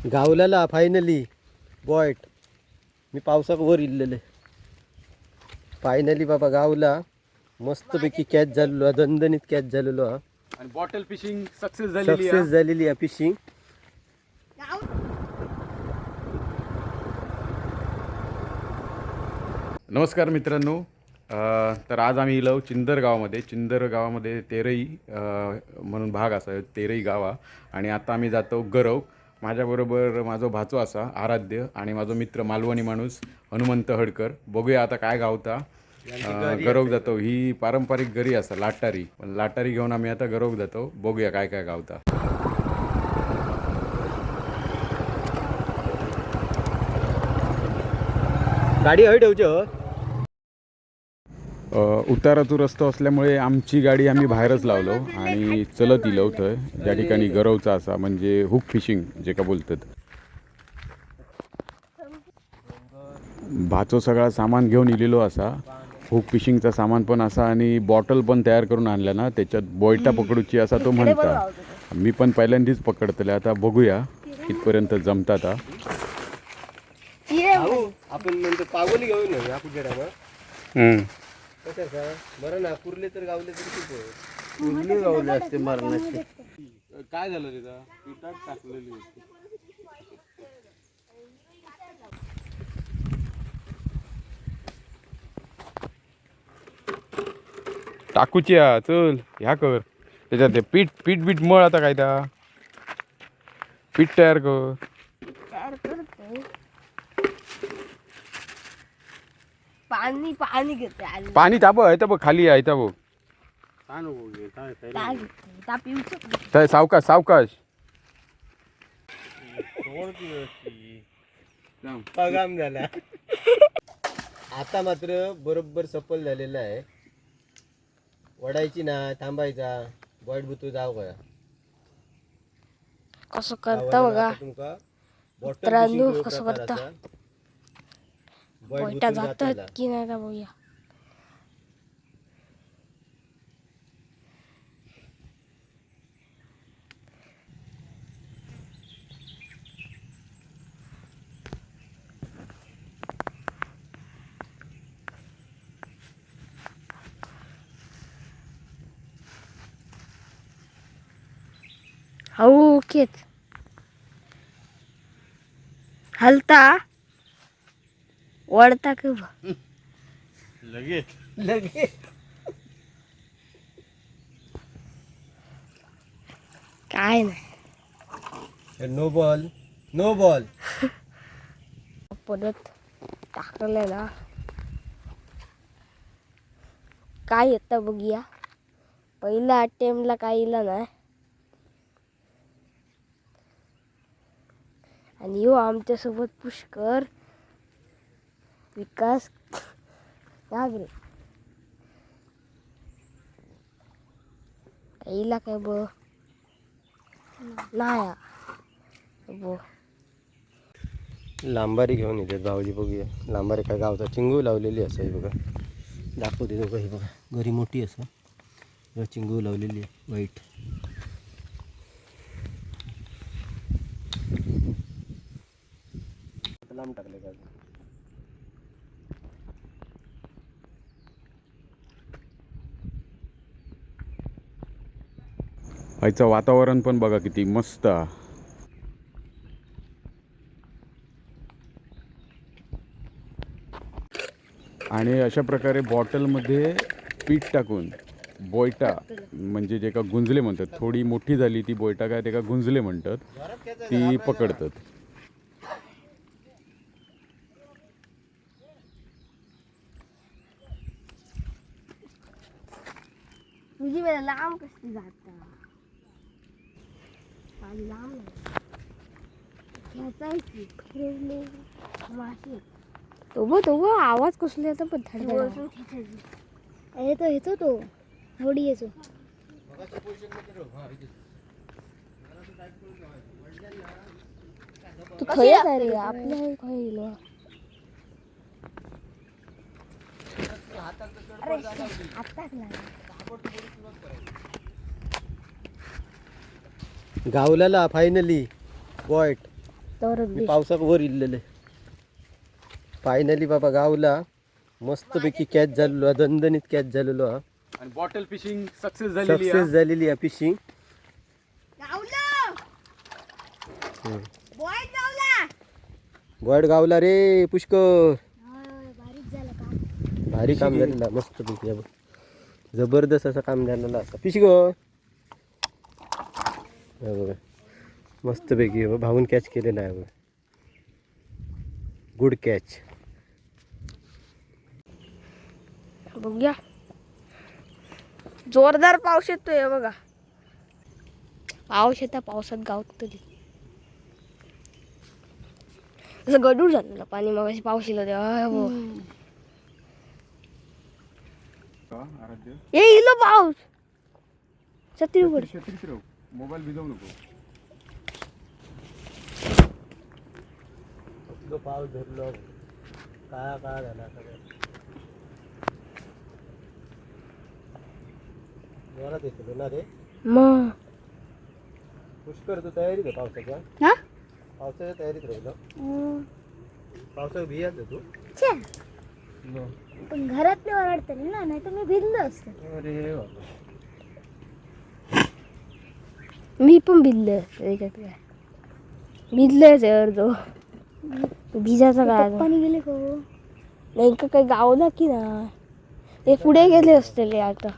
गावल्याला finally Boyd. मी पावसाक वर इल्लेले finally बाबा गावला. मस्तपैकी कॅच झालेलो हा, दणदणीत कॅच झालेलो हा. आणि बॉटल फिशिंग सक्सेस झालेली आहे फिशिंग. नमस्कार मित्रांनो. तर आज आम्ही इलो चिंदर गावामध्ये तेरई म्हणून भाग असा तेरई गावा. आणि आता आम्ही जातो गरव. माझ्याबरोबर माझो भाचो असा आराध्य आणि माझो मित्र मालवणी माणूस हनुमंत हडकर. बघूया आता काय गावता. गरव जातो. ही पारंपरिक गरी असा लाटारी. पण लाटारी घेऊन आम्ही आता गरव जातो. बघूया काय काय गावता. गाडी हय ठेवचो. उताराचो रस्तो असल्यामुळे आमची गाडी आम्ही बाहेरच लावलो आणि चलत इलो थंय ज्या ठिकाणी गरवचा असा म्हणजे हुक फिशिंग जे का बोलतात. भाचो सगळा सामान घेऊन इलेलो असा. हुक फिशिंगचा सामान पण असा आणि बॉटल पण तयार करून आणला ना. त्याच्यात बोयटा पकडूची असा तो म्हणता. मी पण पहिल्यांदाच पकडतले. आता बघूया कितपर्यंत जमतात. आपण म्हणतो पागोली घेऊन बरं ना. कुर्ले तर गावले तर कुर्ले गावले असते मरणाचे. काय झालं तिथं पिठात टाकलेली होती. टाकूची चल ह्या कर त्याच्यात ते पीठ पीठ बीठ मळ. आता काय त्या पीठ तयार कर. पाणी पाणी घेते पाणी ताप आहे बघ खाली आहे बघ. सावकाश सावकाश. काम झाला. आता मात्र बरोबर सफल झालेला आहे. वडायची ना थांबायचा. बॉईट बुतू जाव का कसं करता बघा तुमका मित्रांनो. कसं करता बोयटा जातात की नाही का बघूया. ओकेच हलता वळता की लगेच काय नाही. No ball no ball. परत टाकलंय ना. काय येतं बघूया. पहिल्या अटेम्प्टला काय इला नाही. आणि यो आमच्यासोबत पुष्कर विकास याग्रे काहीला काय बो नाही बो. लांबारी घेऊन येते भाऊजी. बघूया लांबारी काय गावता. चिंगू लावलेली असं हे बघा. दाखवते दोघं. हे बघा घरी मोठी असं चिंगू लावलेली आहे वाईट. लांब टाकले का ह्याचं वातावरण पण बघा किती मस्त. आणि अशा प्रकारे बॉटलमध्ये पीठ टाकून बोयटा म्हणजे जे का गुंजले म्हणतात. थोडी मोठी झाली ती बोयटा काय ते का गुंजले म्हणतात. ती पकडतात. तुझी वेळ लांब कशी जाता. लांब मासे तो आवाज कसला येतो पण येतो तो थोडी येतो. तू खय रे आपल्या खय गावल्याला फायनली बॉयट. मी पावसाक वर इल्लेले. फायनली बाबा गावला मस्तपैकी कॅच झालेलो, दणदणीत कॅच झालेलो हा. आणि बॉटल फिशिंग सक्सेस झालेली सक्सेस झालेली आहे फिशिंग. बॉयड गावला रे पुष्कर. भारी काम झालेलं मस्त पैकी. जबरदस्त असं काम झालेलं असं पिशी गो. मस्त पैकी भाऊन कॅच केलेला आहे. Good catch. बघूया, जोरदार पाऊस येतोय बघा. पाऊस येता पावसात गावत तरी असं गडूळ झालेलं पाणी. मग पाऊस येईल ये इलो पाऊस. छत्री उघड. मोबाईल भिजवू नको. पाऊस धरलो काळा काळा झाला सगळं. जोरात येतो ना रे. मग पुष्कर तू तयारीत आहे पावसाच्या? हा पावसाच्या तयारीत राहिलो. पावसात भियात तू? पण घरातले ओरडते ना, नाही तर मी भिजलो असते. अरे बाबा. मी पण भिजलं त्याच्यात काय. भिजलंच अर्ध. भिजायचा काय पप्पानी गेले को नाही का काही गावला की ना. ते पुढे गेले असते आता.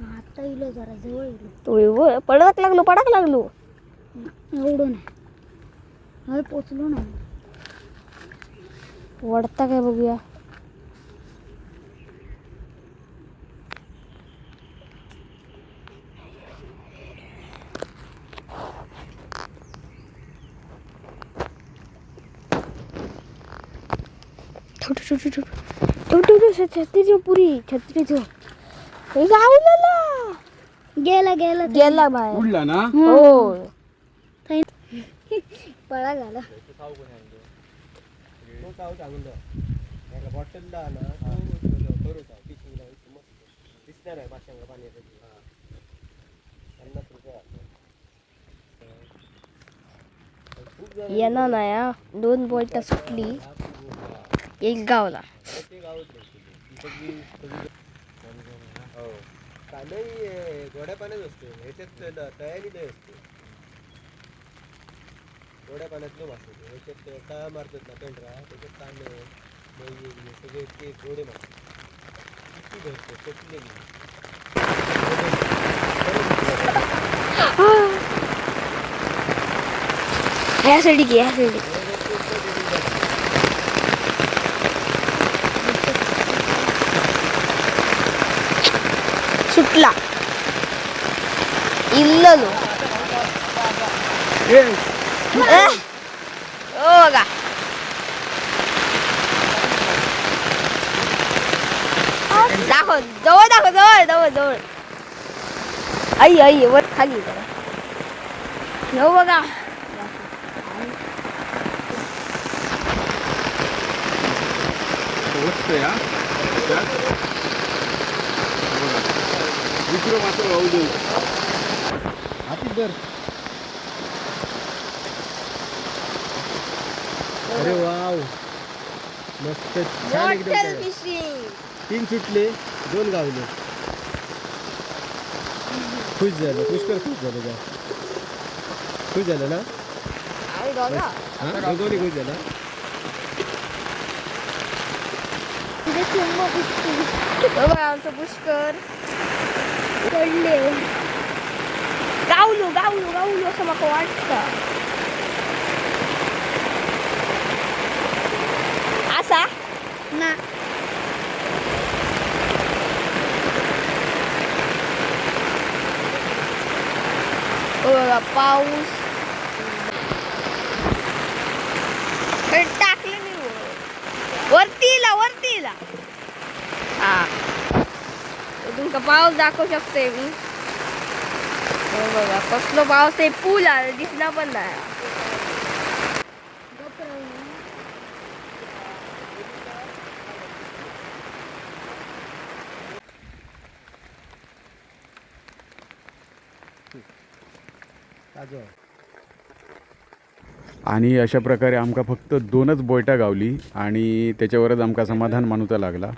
आता इलो जरा जवळ इलो. तो पडक लागलो. एवढं नाही, अरे पोचलो नाही. वडता काय बघूया. छत्रीचं पुरी छत्रीचं गावलेला गेला गेला बाहेर. उडला ना. हो पळा झाला. बॉटलला ना दिसणार आहे माशांना पाणी 50 रुपये. येणार नाही हा. 2 बॉल्ट सुटली, एक गावला. कांदाही गोड्या पाण्यात असते, ह्याच्यात तयारी नाही असते. गोड्या पाण्यातलं वाचतो ह्याच्यात काय मारतात ना पेंढरा, त्याच्यात कांदे सगळे ते गोडे मारतात. किती भरतो सुटलेली. ह्या साईड घे, ह्या साईड. सुटला इल्लो. ओ बघा दाखव, जवळ दाखव, जवळ. आई वर खाली हो बघा. दुसरं मात्र राहू देऊ. अरे वाव मस्त छान एकदम. फिशिंग 3 सुटले 2 गावले. खुश झालं पुष्कर, खुश झालं का? खुश झालं ना? दोघांनी खुश झाला. आमचं पुष्कर चढले. गावलो असं मला वाटतं. असा ना बघा पाऊस टाकलं मी वरती इला. हा तुमका पाऊस दाखवू शकते मी. बघा कसलो पाऊस आहे. पूल दिसला पण नाही. ताजो आणि अशा प्रकारे आमका फक्त 2च बोयटा गावली आणि त्याच्यावरच आमका समाधान मानूचा लागला.